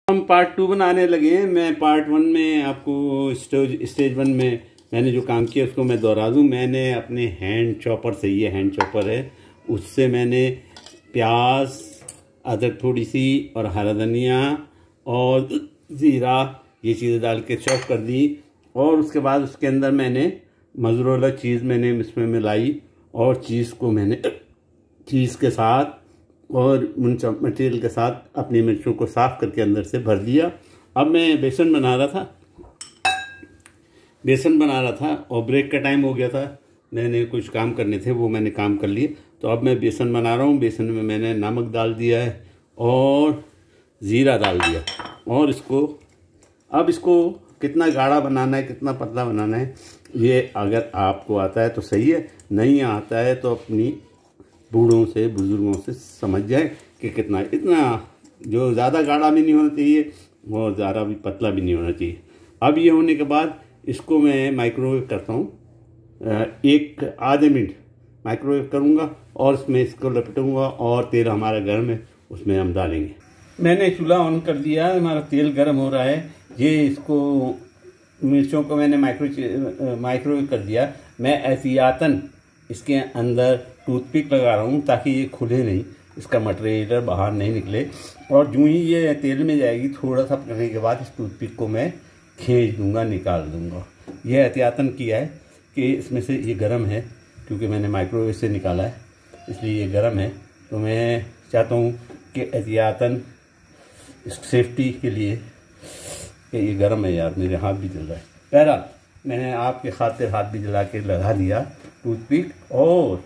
हम पार्ट 2 बनाने लगे हैं। मैं पार्ट 1 में आपको स्टेज 1 में मैंने जो काम किया उसको मैं दोहरा दूं। मैंने अपने हैंड चॉपर से, ये हैंड चॉपर है, उससे मैंने प्याज, अदरक थोड़ी सी और हरा धनिया और ज़ीरा ये चीज़ें डाल के चॉप कर दी। और उसके बाद उसके अंदर मैंने मोज़रेला चीज़ मैंने इसमें मिलाई और चीज़ को मैंने चीज़ के साथ और मटेरियल के साथ अपनी मिर्चों को साफ़ करके अंदर से भर दिया। अब मैं बेसन बना रहा था और ब्रेक का टाइम हो गया था। मैंने कुछ काम करने थे, वो मैंने काम कर लिए। तो अब मैं बेसन बना रहा हूँ। बेसन में मैंने नमक डाल दिया है और ज़ीरा डाल दिया। और इसको कितना गाढ़ा बनाना है, कितना पतला बनाना है, ये अगर आपको आता है तो सही है, नहीं आता है तो अपनी बूढ़ों से, बुज़ुर्गों से समझ जाए कि कितना, इतना जो ज़्यादा गाढ़ा भी नहीं होना चाहिए और ज़्यादा भी पतला भी नहीं होना चाहिए। अब ये होने के बाद इसको मैं माइक्रोवेव करता हूँ। एक आधे मिनट माइक्रोवेव करूँगा और उसमें इसको लपेटूँगा और तेल हमारा गर्म है, उसमें हम डालेंगे। मैंने चूल्हा ऑन कर दिया, हमारा तेल गर्म हो रहा है। ये इसको मिर्चों को मैंने माइक्रोवेव कर दिया। मैं एहतियातन इसके अंदर टूथपिक लगा रहा हूँ ताकि ये खुले नहीं, इसका मटेरियल बाहर नहीं निकले। और यूँ ही ये तेल में जाएगी, थोड़ा सा पकने के बाद इस टूथपिक को मैं खींच दूंगा, निकाल दूंगा। ये एहतियातन किया है कि इसमें से ये गर्म है, क्योंकि मैंने माइक्रोवेव से निकाला है इसलिए ये गर्म है। तो मैं चाहता हूँ कि एहतियातन इस सेफ्टी के लिए कि ये गर्म है। यार मेरे हाथ भी जल रहा है। बहरहाल मैंने आपके खातिर हाथ भी जला के लगा दिया टूथपिक। और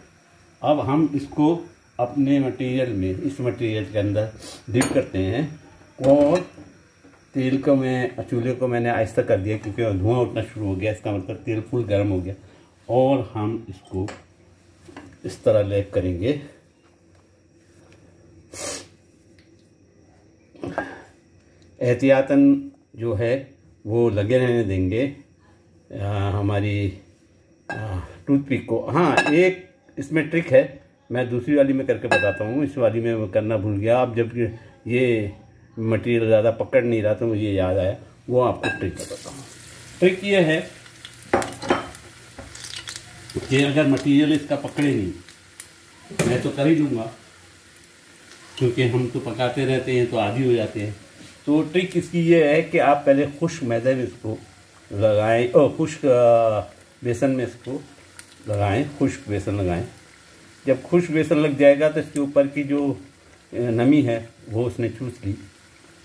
अब हम इसको अपने मटेरियल में, इस मटेरियल के अंदर डिप करते हैं। और तेल को चूल्हे को मैंने आहिस्ता कर दिया क्योंकि धुआं उठना शुरू हो गया, इसका मतलब तेल फुल गर्म हो गया। और हम इसको इस तरह लैप करेंगे। एहतियातन जो है वो लगे रहने देंगे हमारी टूथपिक को। हाँ, एक इसमें ट्रिक है, मैं दूसरी वाली में करके बताता हूँ। इस वाली में करना भूल गया। अब जब ये मटेरियल ज़्यादा पकड़ नहीं रहा तो मुझे याद आया, वो आपको ट्रिक बताता हूँ। ट्रिक ये है कि अगर मटेरियल इसका पकड़े नहीं, मैं तो कर ही लूँगा क्योंकि हम तो पकाते रहते हैं तो आदी हो जाते हैं। तो ट्रिक इसकी ये है कि आप पहले खुश्क मैदे में इसको लगाएं और खुश्क बेसन में इसको लगाएं, खुश्क बेसन लगाएं। जब खुश्क बेसन लग जाएगा तो इसके ऊपर की जो नमी है वो उसने चूस ली।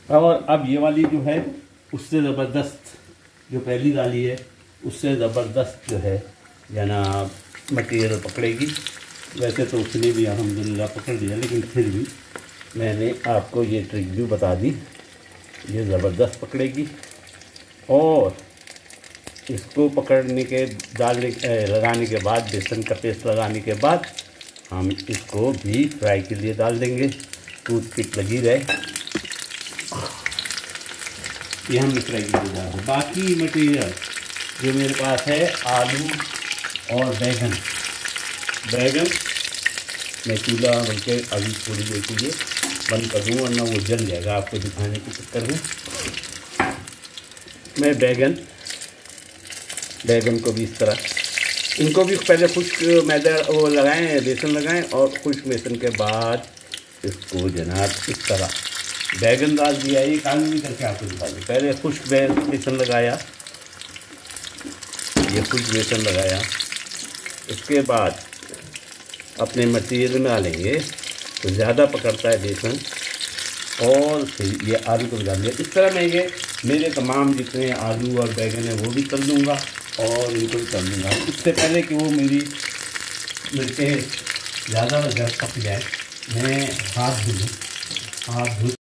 और अब ये वाली जो है उससे ज़बरदस्त, जो पहली डाली है उससे ज़बरदस्त जो है जनाब मटेरियल पकड़ेगी। वैसे तो उसने भी अल्हम्दुलिल्लाह पकड़ लिया, लेकिन फिर भी मैंने आपको ये ट्रिक भी बता दी। ये ज़बरदस्त पकड़ेगी। और इसको पकड़ने के लगाने के बाद, बेसन का पेस्ट लगाने के बाद हम इसको भी फ्राई के लिए डाल देंगे। टूथपिक लगी रहे, ये हम फ्राई के लिए डाल दें। बाकी मटेरियल जो मेरे पास है, आलू और बैगन मैं चूल्हा बल्कि अभी थोड़ी देर के लिए बंद कर दूँ वरना वो जल जाएगा आपको दिखाने के चक्कर में। मैं बैगन को भी इस तरह, इनको भी पहले खुश्क मैदा वो लगाएं, बेसन लगाएं और खुश्क बेसन के बाद इसको जनाब इस तरह बैगन डाल दिया। एक आलू भी करके आपको दिखा दूँ। पहले खुश्क बेसन लगाया, ये खुश्क बेसन लगाया, इसके बाद अपने मटेरियल में डालेंगे तो ज़्यादा पकड़ता है बेसन। और फिर ये आलू को डाल दिया। इस तरह मैं ये मेरे तमाम जितने आलू और बैगन है वो भी तल दूँगा और इनको भी तल दूँगा। इससे पहले कि वो मेरी मिर्चें ज़्यादा पक जाए, मैं हाथ धो